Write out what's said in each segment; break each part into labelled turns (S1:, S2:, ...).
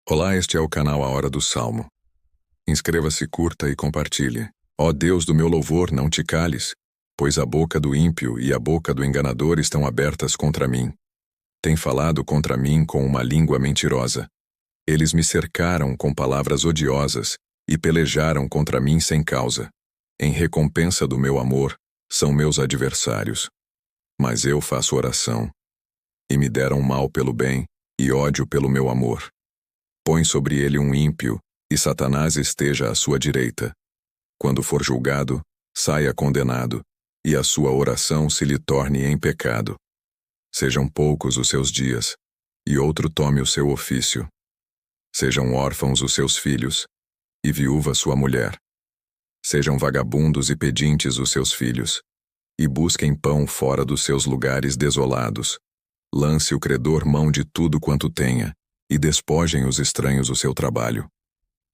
S1: Olá, este é o canal A Hora do Salmo. Inscreva-se, curta e compartilhe. Ó Deus do meu louvor, não te cales, pois a boca do ímpio e a boca do enganador estão abertas contra mim. Tem falado contra mim com uma língua mentirosa. Eles me cercaram com palavras odiosas e pelejaram contra mim sem causa. Em recompensa do meu amor, são meus adversários. Mas eu faço oração. E me deram mal pelo bem e ódio pelo meu amor. Põe sobre ele um ímpio, e Satanás esteja à sua direita. Quando for julgado, saia condenado, e a sua oração se lhe torne em pecado. Sejam poucos os seus dias, e outro tome o seu ofício. Sejam órfãos os seus filhos, e viúva sua mulher. Sejam vagabundos e pedintes os seus filhos, e busquem pão fora dos seus lugares desolados. Lance o credor mão de tudo quanto tenha, e despojem os estranhos o seu trabalho.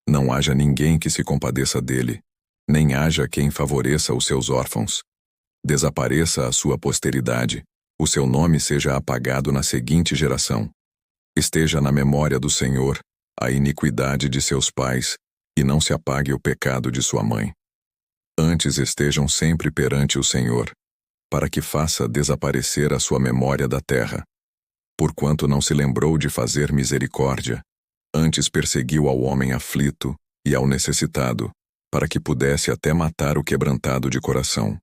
S1: Não haja ninguém que se compadeça dele, nem haja quem favoreça os seus órfãos. Desapareça a sua posteridade, o seu nome seja apagado na seguinte geração. Esteja na memória do Senhor a iniquidade de seus pais, e não se apague o pecado de sua mãe. Antes estejam sempre perante o Senhor, para que faça desaparecer a sua memória da terra. Porquanto não se lembrou de fazer misericórdia, antes perseguiu ao homem aflito e ao necessitado, para que pudesse até matar o quebrantado de coração.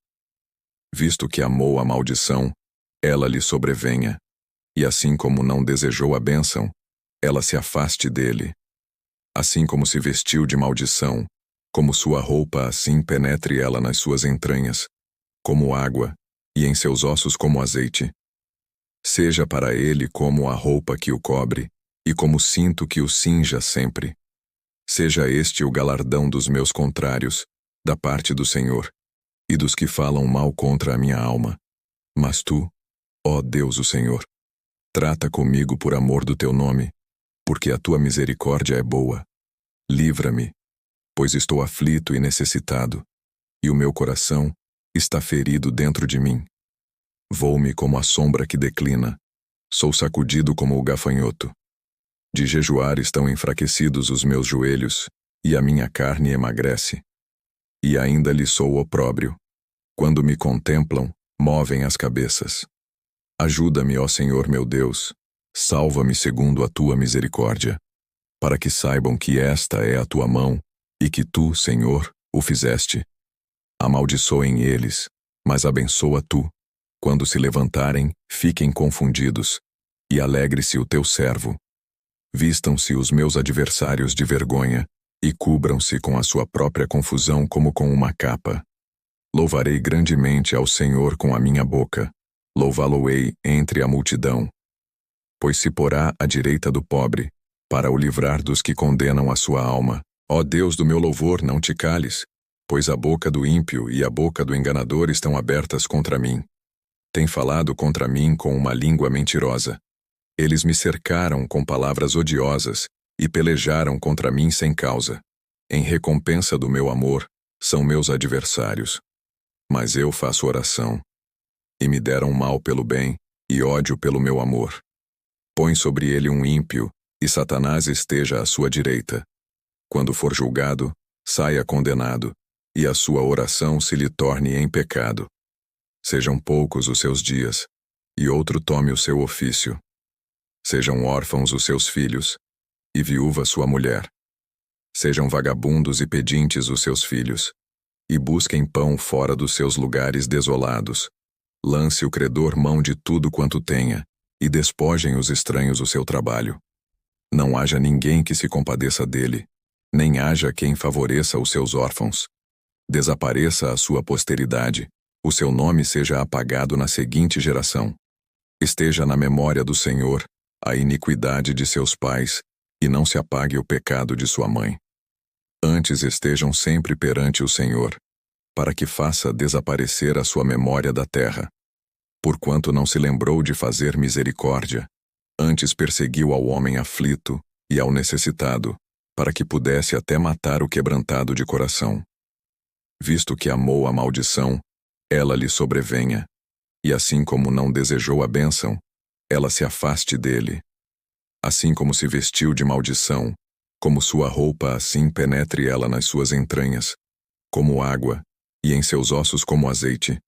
S1: Visto que amou a maldição, ela lhe sobrevenha, e assim como não desejou a bênção, ela se afaste dele. Assim como se vestiu de maldição, como sua roupa assim penetre ela nas suas entranhas, como água, e em seus ossos como azeite. Seja para ele como a roupa que o cobre, e como cinto que o cinja sempre. Seja este o galardão dos meus contrários, da parte do Senhor, e dos que falam mal contra a minha alma. Mas tu, ó Deus o Senhor, trata comigo por amor do teu nome, porque a tua misericórdia é boa. Livra-me, pois estou aflito e necessitado, e o meu coração está ferido dentro de mim. Vou-me como a sombra que declina, sou sacudido como o gafanhoto. De jejuar estão enfraquecidos os meus joelhos, e a minha carne emagrece. E ainda lhe sou opróbrio. Quando me contemplam, movem as cabeças. Ajuda-me, ó Senhor meu Deus, salva-me segundo a tua misericórdia, para que saibam que esta é a tua mão, e que tu, Senhor, o fizeste. Amaldiçoem eles, mas abençoa tu. Quando se levantarem, fiquem confundidos, e alegre-se o teu servo. Vistam-se os meus adversários de vergonha, e cubram-se com a sua própria confusão como com uma capa. Louvarei grandemente ao Senhor com a minha boca, louvá-lo-ei entre a multidão. Pois se porá à direita do pobre, para o livrar dos que condenam a sua alma. Ó Deus do meu louvor, não te cales, pois a boca do ímpio e a boca do enganador estão abertas contra mim. Tem falado contra mim com uma língua mentirosa. Eles me cercaram com palavras odiosas e pelejaram contra mim sem causa. Em recompensa do meu amor, são meus adversários. Mas eu faço oração. E me deram mal pelo bem e ódio pelo meu amor. Põe sobre ele um ímpio, e Satanás esteja à sua direita. Quando for julgado, saia condenado, e a sua oração se lhe torne em pecado. Sejam poucos os seus dias, e outro tome o seu ofício. Sejam órfãos os seus filhos, e viúva sua mulher. Sejam vagabundos e pedintes os seus filhos, e busquem pão fora dos seus lugares desolados. Lance o credor mão de tudo quanto tenha, e despojem os estranhos o seu trabalho. Não haja ninguém que se compadeça dele, nem haja quem favoreça os seus órfãos. Desapareça a sua posteridade, o seu nome seja apagado na seguinte geração. Esteja na memória do Senhor a iniquidade de seus pais, e não se apague o pecado de sua mãe. Antes estejam sempre perante o Senhor, para que faça desaparecer a sua memória da terra. Porquanto não se lembrou de fazer misericórdia, antes perseguiu ao homem aflito e ao necessitado, para que pudesse até matar o quebrantado de coração. Visto que amou a maldição, ela lhe sobrevenha, e assim como não desejou a bênção, ela se afaste dele. Assim como se vestiu de maldição, como sua roupa, assim penetre ela nas suas entranhas, como água, e em seus ossos como azeite.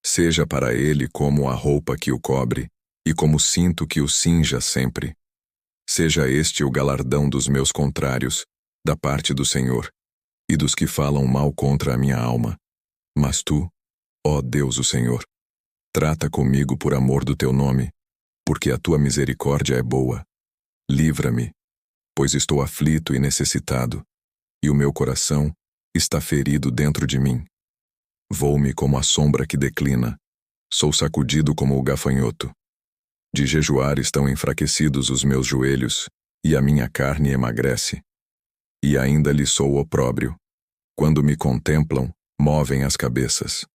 S1: Seja para ele como a roupa que o cobre, e como cinto que o cinja sempre. Seja este o galardão dos meus contrários, da parte do Senhor, e dos que falam mal contra a minha alma. Mas tu, ó Deus o Senhor, trata comigo por amor do teu nome, porque a tua misericórdia é boa. Livra-me, pois estou aflito e necessitado, e o meu coração está ferido dentro de mim. Vou-me como a sombra que declina, sou sacudido como o gafanhoto. De jejuar estão enfraquecidos os meus joelhos, e a minha carne emagrece. E ainda lhe sou opróbrio. Quando me contemplam, movem as cabeças.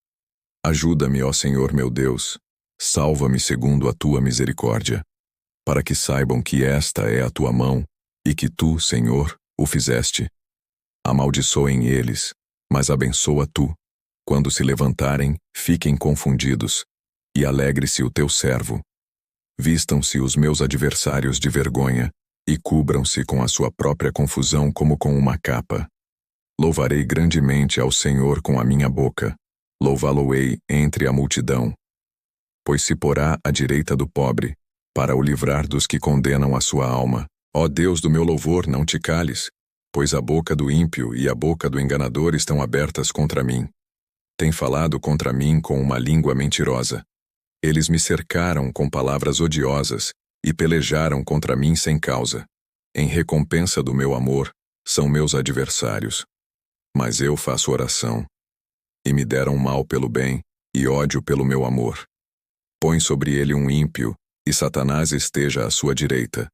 S1: Ajuda-me, ó Senhor meu Deus, salva-me segundo a tua misericórdia, para que saibam que esta é a tua mão, e que tu, Senhor, o fizeste. Amaldiçoem eles, mas abençoa tu. Quando se levantarem, fiquem confundidos, e alegre-se o teu servo. Vistam-se os meus adversários de vergonha, e cubram-se com a sua própria confusão como com uma capa. Louvarei grandemente ao Senhor com a minha boca, louvá-lo-ei entre a multidão. Pois se porá à direita do pobre, para o livrar dos que condenam a sua alma. Ó Deus do meu louvor, não te cales, pois a boca do ímpio e a boca do enganador estão abertas contra mim. Tem falado contra mim com uma língua mentirosa. Eles me cercaram com palavras odiosas e pelejaram contra mim sem causa. Em recompensa do meu amor, são meus adversários. Mas eu faço oração. E me deram mal pelo bem e ódio pelo meu amor. Põe sobre ele um ímpio, e Satanás esteja à sua direita.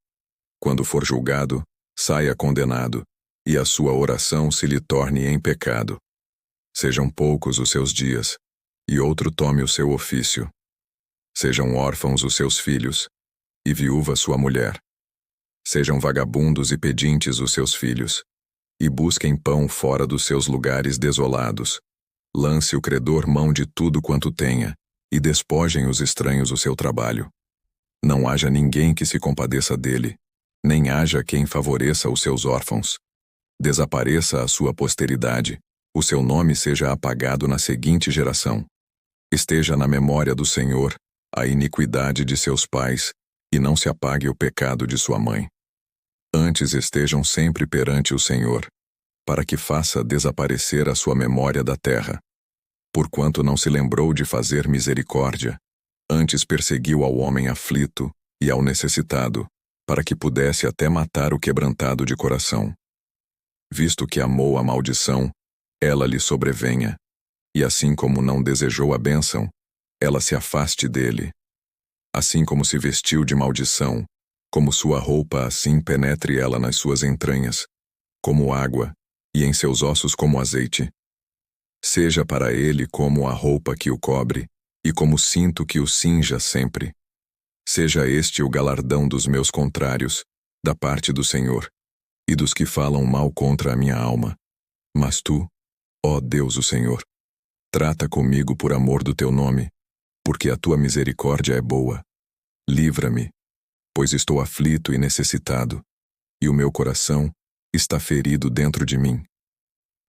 S1: Quando for julgado, saia condenado, e a sua oração se lhe torne em pecado. Sejam poucos os seus dias, e outro tome o seu ofício. Sejam órfãos os seus filhos, e viúva sua mulher. Sejam vagabundos e pedintes os seus filhos, e busquem pão fora dos seus lugares desolados. Lance o credor mão de tudo quanto tenha, e despojem os estranhos o seu trabalho. Não haja ninguém que se compadeça dele, nem haja quem favoreça os seus órfãos. Desapareça a sua posteridade, o seu nome seja apagado na seguinte geração. Esteja na memória do Senhor a iniquidade de seus pais, e não se apague o pecado de sua mãe. Antes estejam sempre perante o Senhor, para que faça desaparecer a sua memória da terra. Porquanto não se lembrou de fazer misericórdia, antes perseguiu ao homem aflito e ao necessitado, para que pudesse até matar o quebrantado de coração. Visto que amou a maldição, ela lhe sobrevenha, e assim como não desejou a bênção, ela se afaste dele. Assim como se vestiu de maldição, como sua roupa assim penetre ela nas suas entranhas, como água, e em seus ossos como azeite. Seja para ele como a roupa que o cobre, e como cinto que o cinja sempre. Seja este o galardão dos meus contrários, da parte do Senhor, e dos que falam mal contra a minha alma. Mas tu, ó Deus o Senhor, trata comigo por amor do teu nome, porque a tua misericórdia é boa. Livra-me, pois estou aflito e necessitado, e o meu coração está ferido dentro de mim.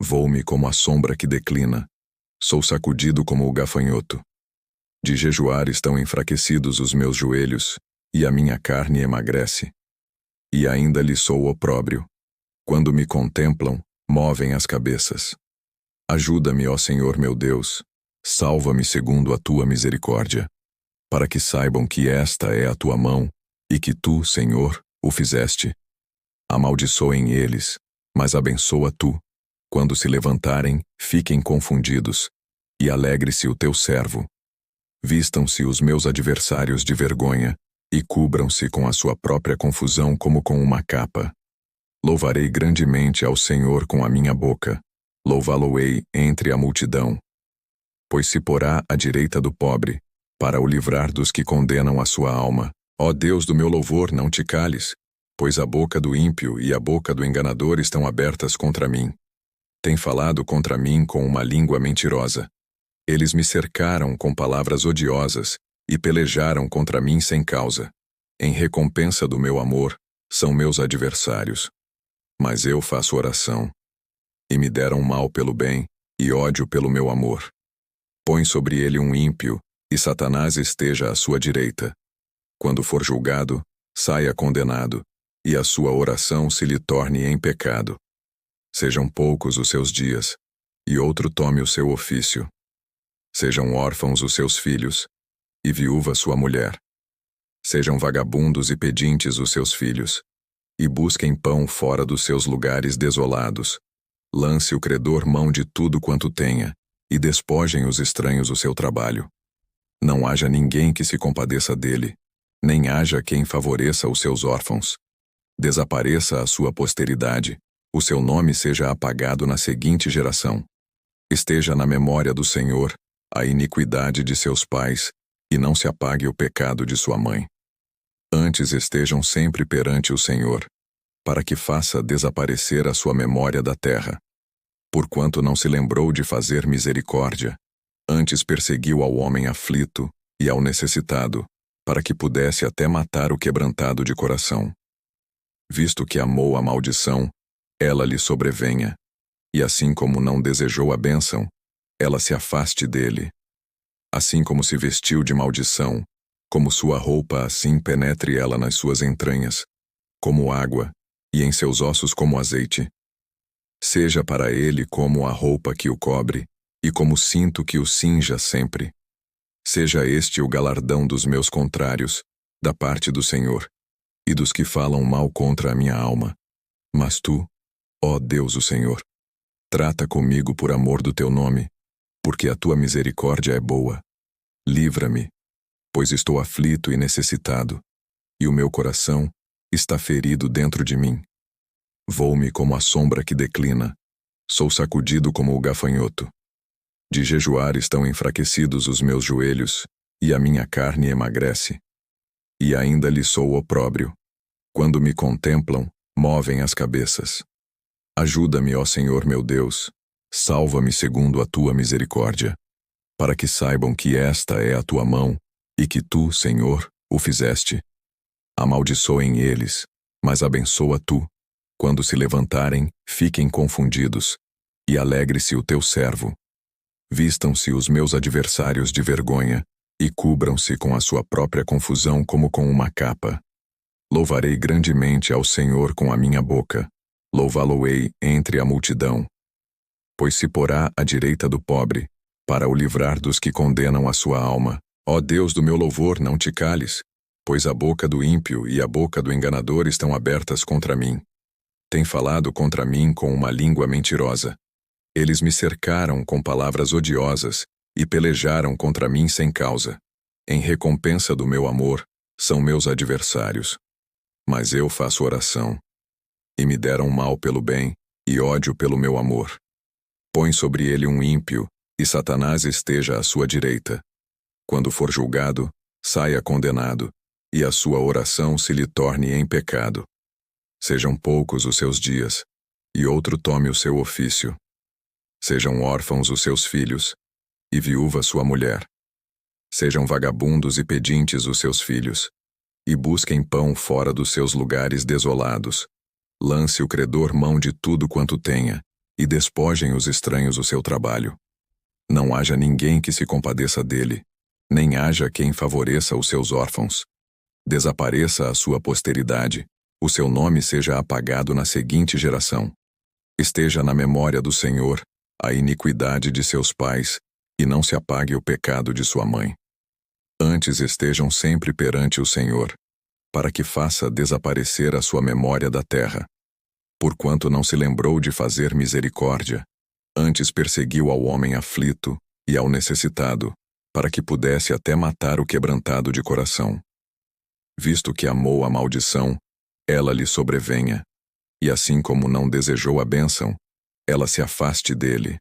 S1: Vou-me como a sombra que declina, sou sacudido como o gafanhoto. De jejuar estão enfraquecidos os meus joelhos, e a minha carne emagrece. E ainda lhe sou opróbrio. Quando me contemplam, movem as cabeças. Ajuda-me, ó Senhor meu Deus, salva-me segundo a tua misericórdia, para que saibam que esta é a tua mão, e que tu, Senhor, o fizeste. Amaldiçoem eles, mas abençoa tu. Quando se levantarem, fiquem confundidos, e alegre-se o teu servo. Vistam-se os meus adversários de vergonha, e cubram-se com a sua própria confusão como com uma capa. Louvarei grandemente ao Senhor com a minha boca, louvá-lo-ei entre a multidão. Pois se porá à direita do pobre, para o livrar dos que condenam a sua alma. Ó Deus do meu louvor, não te cales, pois a boca do ímpio e a boca do enganador estão abertas contra mim. Tem falado contra mim com uma língua mentirosa. Eles me cercaram com palavras odiosas e pelejaram contra mim sem causa. Em recompensa do meu amor, são meus adversários. Mas eu faço oração. E me deram mal pelo bem, e ódio pelo meu amor. Põe sobre ele um ímpio, e Satanás esteja à sua direita. Quando for julgado, saia condenado, e a sua oração se lhe torne em pecado. Sejam poucos os seus dias, e outro tome o seu ofício. Sejam órfãos os seus filhos, e viúva sua mulher. Sejam vagabundos e pedintes os seus filhos, e busquem pão fora dos seus lugares desolados. Lance o credor mão de tudo quanto tenha, e despojem os estranhos o seu trabalho. Não haja ninguém que se compadeça dele, nem haja quem favoreça os seus órfãos. Desapareça a sua posteridade, o seu nome seja apagado na seguinte geração. Esteja na memória do Senhor a iniquidade de seus pais, e não se apague o pecado de sua mãe. Antes estejam sempre perante o Senhor, para que faça desaparecer a sua memória da terra. Porquanto não se lembrou de fazer misericórdia, antes perseguiu ao homem aflito e ao necessitado, para que pudesse até matar o quebrantado de coração. Visto que amou a maldição, ela lhe sobrevenha, e assim como não desejou a bênção, ela se afaste dele. Assim como se vestiu de maldição, como sua roupa assim penetre ela nas suas entranhas, como água, e em seus ossos como azeite. Seja para ele como a roupa que o cobre, e como cinto que o cinja sempre. Seja este o galardão dos meus contrários, da parte do Senhor, e dos que falam mal contra a minha alma. Mas tu, ó Deus o Senhor, trata comigo por amor do teu nome, porque a tua misericórdia é boa. Livra-me, pois estou aflito e necessitado, e o meu coração está ferido dentro de mim. Vou-me como a sombra que declina, sou sacudido como o gafanhoto. De jejuar estão enfraquecidos os meus joelhos, e a minha carne emagrece. E ainda lhe sou opróbrio. Quando me contemplam, movem as cabeças. Ajuda-me, ó Senhor meu Deus, salva-me segundo a tua misericórdia, para que saibam que esta é a tua mão, e que tu, Senhor, o fizeste. Amaldiçoem eles, mas abençoa tu. Quando se levantarem, fiquem confundidos, e alegre-se o teu servo. Vistam-se os meus adversários de vergonha, e cubram-se com a sua própria confusão como com uma capa. Louvarei grandemente ao Senhor com a minha boca, louvá-lo-ei entre a multidão. Pois se porá à direita do pobre, para o livrar dos que condenam a sua alma. Ó Deus do meu louvor, não te cales, pois a boca do ímpio e a boca do enganador estão abertas contra mim. Tem falado contra mim com uma língua mentirosa. Eles me cercaram com palavras odiosas e pelejaram contra mim sem causa. Em recompensa do meu amor, são meus adversários. Mas eu faço oração. E me deram mal pelo bem, e ódio pelo meu amor. Põe sobre ele um ímpio, e Satanás esteja à sua direita. Quando for julgado, saia condenado, e a sua oração se lhe torne em pecado. Sejam poucos os seus dias, e outro tome o seu ofício. Sejam órfãos os seus filhos, e viúva sua mulher. Sejam vagabundos e pedintes os seus filhos, e busquem pão fora dos seus lugares desolados. Lance o credor mão de tudo quanto tenha, e despojem os estranhos o seu trabalho. Não haja ninguém que se compadeça dele, nem haja quem favoreça os seus órfãos. Desapareça a sua posteridade, o seu nome seja apagado na seguinte geração. Esteja na memória do Senhor a iniquidade de seus pais, e não se apague o pecado de sua mãe. Antes estejam sempre perante o Senhor, para que faça desaparecer a sua memória da terra. Porquanto não se lembrou de fazer misericórdia, antes perseguiu ao homem aflito e ao necessitado, para que pudesse até matar o quebrantado de coração. Visto que amou a maldição, ela lhe sobrevenha, e assim como não desejou a bênção, ela se afaste dele.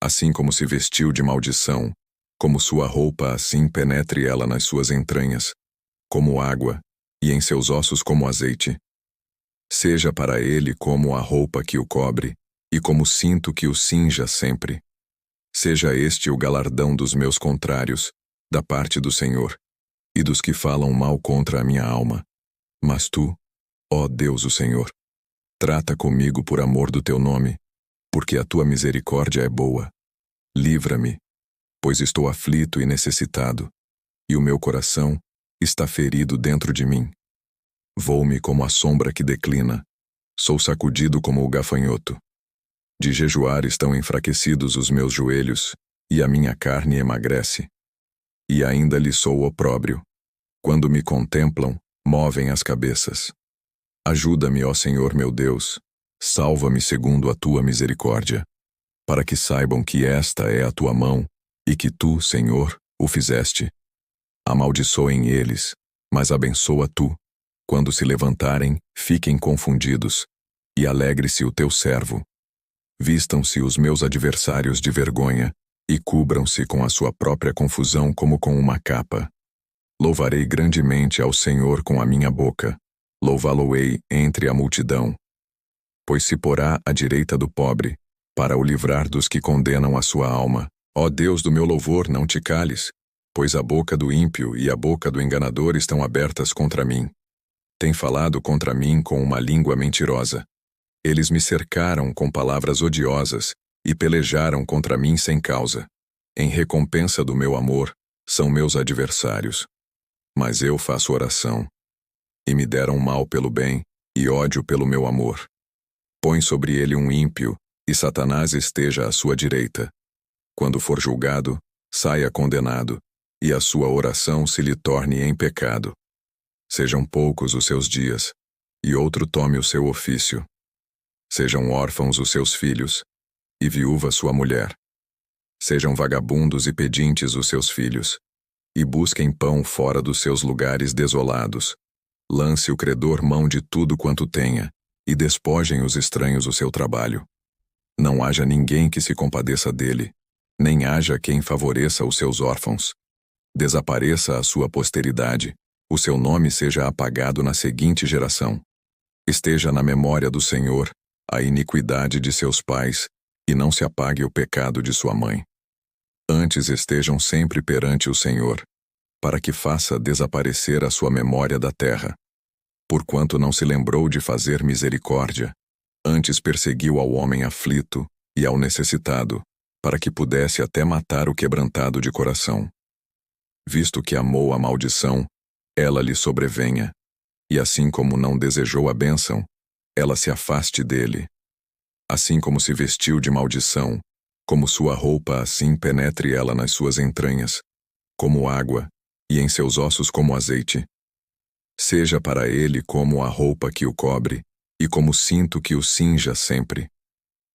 S1: Assim como se vestiu de maldição, como sua roupa assim penetre ela nas suas entranhas, como água, e em seus ossos como azeite. Seja para ele como a roupa que o cobre, e como cinto que o cinja sempre. Seja este o galardão dos meus contrários, da parte do Senhor, e dos que falam mal contra a minha alma. Mas tu, ó Deus o Senhor, trata comigo por amor do teu nome, porque a tua misericórdia é boa. Livra-me, pois estou aflito e necessitado, e o meu coração está ferido dentro de mim. Vou-me como a sombra que declina, sou sacudido como o gafanhoto. De jejuar estão enfraquecidos os meus joelhos, e a minha carne emagrece. E ainda lhe sou opróbrio. Quando me contemplam, movem as cabeças. Ajuda-me, ó Senhor meu Deus, salva-me segundo a tua misericórdia, para que saibam que esta é a tua mão, e que tu, Senhor, o fizeste. Amaldiçoem eles, mas abençoa tu. Quando se levantarem, fiquem confundidos, e alegre-se o teu servo. Vistam-se os meus adversários de vergonha, e cubram-se com a sua própria confusão como com uma capa. Louvarei grandemente ao Senhor com a minha boca, louvá-lo-ei entre a multidão. Pois se porá à direita do pobre, para o livrar dos que condenam a sua alma. Ó Deus do meu louvor, não te cales, pois a boca do ímpio e a boca do enganador estão abertas contra mim. Tem falado contra mim com uma língua mentirosa. Eles me cercaram com palavras odiosas e pelejaram contra mim sem causa. Em recompensa do meu amor, são meus adversários. Mas eu faço oração. E me deram mal pelo bem e ódio pelo meu amor. Põe sobre ele um ímpio, e Satanás esteja à sua direita. Quando for julgado, saia condenado, e a sua oração se lhe torne em pecado. Sejam poucos os seus dias, e outro tome o seu ofício. Sejam órfãos os seus filhos, e viúva sua mulher. Sejam vagabundos e pedintes os seus filhos, e busquem pão fora dos seus lugares desolados. Lance o credor mão de tudo quanto tenha, e despojem os estranhos o seu trabalho. Não haja ninguém que se compadeça dele, nem haja quem favoreça os seus órfãos. Desapareça a sua posteridade, o seu nome seja apagado na seguinte geração. Esteja na memória do Senhor a iniquidade de seus pais, e não se apague o pecado de sua mãe. Antes estejam sempre perante o Senhor, para que faça desaparecer a sua memória da terra. Porquanto não se lembrou de fazer misericórdia, antes perseguiu ao homem aflito e ao necessitado, para que pudesse até matar o quebrantado de coração. Visto que amou a maldição, ela lhe sobrevenha, e assim como não desejou a bênção, ela se afaste dele. Assim como se vestiu de maldição, como sua roupa assim penetre ela nas suas entranhas, como água, e em seus ossos como azeite. Seja para ele como a roupa que o cobre, e como cinto que o cinja sempre.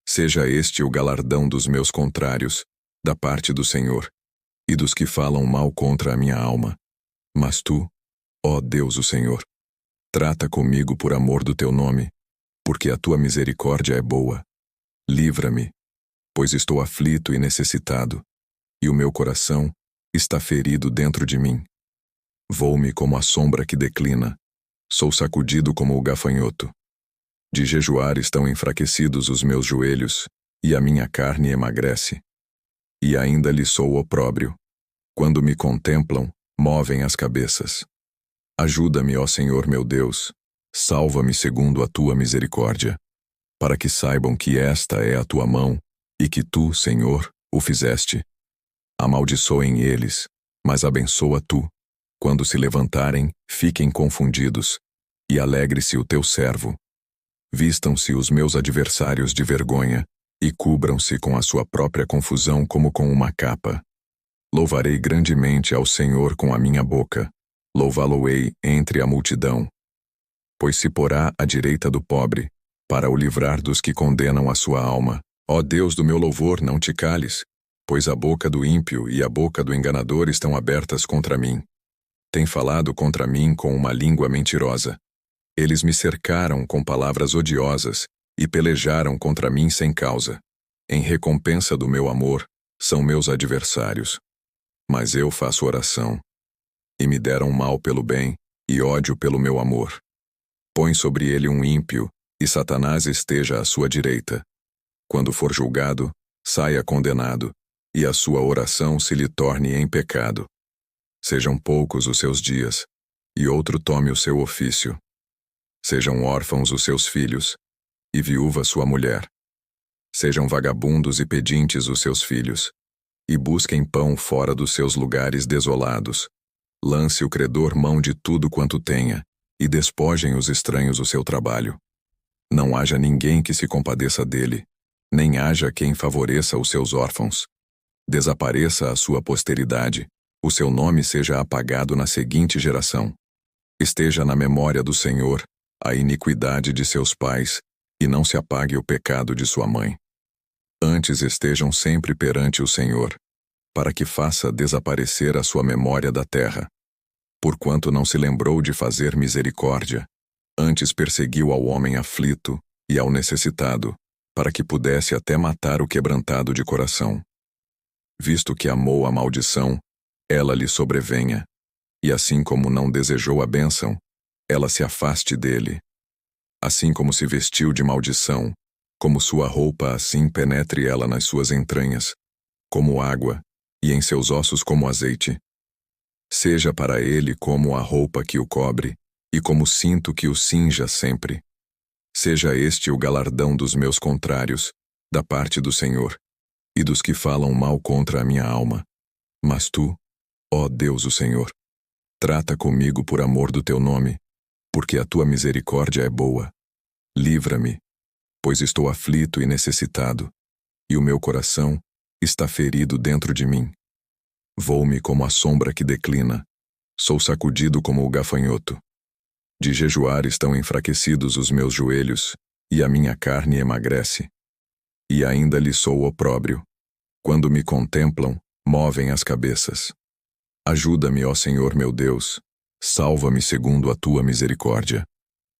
S1: Seja este o galardão dos meus contrários, da parte do Senhor, e dos que falam mal contra a minha alma. Mas tu, ó Deus o Senhor, trata comigo por amor do teu nome, porque a tua misericórdia é boa. Livra-me, pois estou aflito e necessitado, e o meu coração está ferido dentro de mim. Vou-me como a sombra que declina, sou sacudido como o gafanhoto. De jejuar estão enfraquecidos os meus joelhos, e a minha carne emagrece. E ainda lhe sou opróbrio. Quando me contemplam, movem as cabeças. Ajuda-me, ó Senhor meu Deus, salva-me segundo a tua misericórdia, para que saibam que esta é a tua mão, e que tu, Senhor, o fizeste. Amaldiçoem eles, mas abençoa tu. Quando se levantarem, fiquem confundidos, e alegre-se o teu servo. Vistam-se os meus adversários de vergonha, e cubram-se com a sua própria confusão como com uma capa. Louvarei grandemente ao Senhor com a minha boca, louvá-lo-ei entre a multidão. Pois se porá à direita do pobre, para o livrar dos que condenam a sua alma. Ó Deus do meu louvor, não te cales, pois a boca do ímpio e a boca do enganador estão abertas contra mim. Tem falado contra mim com uma língua mentirosa. Eles me cercaram com palavras odiosas e pelejaram contra mim sem causa. Em recompensa do meu amor, são meus adversários. Mas eu faço oração. E me deram mal pelo bem e ódio pelo meu amor. Põe sobre ele um ímpio, e Satanás esteja à sua direita. Quando for julgado, saia condenado, e a sua oração se lhe torne em pecado. Sejam poucos os seus dias, e outro tome o seu ofício. Sejam órfãos os seus filhos, e viúva sua mulher. Sejam vagabundos e pedintes os seus filhos, e busquem pão fora dos seus lugares desolados. Lance o credor mão de tudo quanto tenha, e despojem os estranhos o seu trabalho. Não haja ninguém que se compadeça dele, nem haja quem favoreça os seus órfãos. Desapareça a sua posteridade, o seu nome seja apagado na seguinte geração. Esteja na memória do Senhor a iniquidade de seus pais, e não se apague o pecado de sua mãe. Antes estejam sempre perante o Senhor, para que faça desaparecer a sua memória da terra. Porquanto não se lembrou de fazer misericórdia, antes perseguiu ao homem aflito e ao necessitado, para que pudesse até matar o quebrantado de coração. Visto que amou a maldição, ela lhe sobrevenha, e assim como não desejou a bênção, ela se afaste dele. Assim como se vestiu de maldição, como sua roupa assim penetre ela nas suas entranhas, como água, e em seus ossos como azeite. Seja para ele como a roupa que o cobre, e como cinto que o cinja sempre. Seja este o galardão dos meus contrários, da parte do Senhor, e dos que falam mal contra a minha alma. Mas tu, ó Deus o Senhor, trata comigo por amor do teu nome, porque a tua misericórdia é boa. Livra-me, pois estou aflito e necessitado, e o meu coração está ferido dentro de mim. Vou-me como a sombra que declina, sou sacudido como o gafanhoto. De jejuar estão enfraquecidos os meus joelhos, e a minha carne emagrece. E ainda lhe sou opróbrio. Quando me contemplam, movem as cabeças. Ajuda-me, ó Senhor meu Deus, salva-me segundo a tua misericórdia,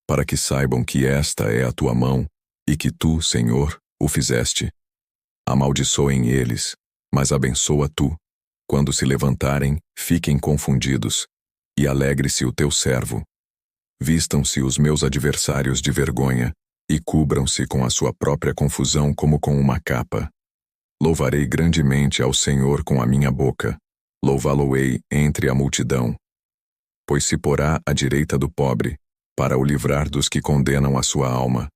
S1: para que saibam que esta é a tua mão, e que tu, Senhor, o fizeste. Amaldiçoem eles, mas abençoa tu. Quando se levantarem, fiquem confundidos, e alegre-se o teu servo. Vistam-se os meus adversários de vergonha, e cubram-se com a sua própria confusão como com uma capa. Louvarei grandemente ao Senhor com a minha boca, louvá-lo-ei entre a multidão. Pois se porá à direita do pobre, para o livrar dos que condenam a sua alma.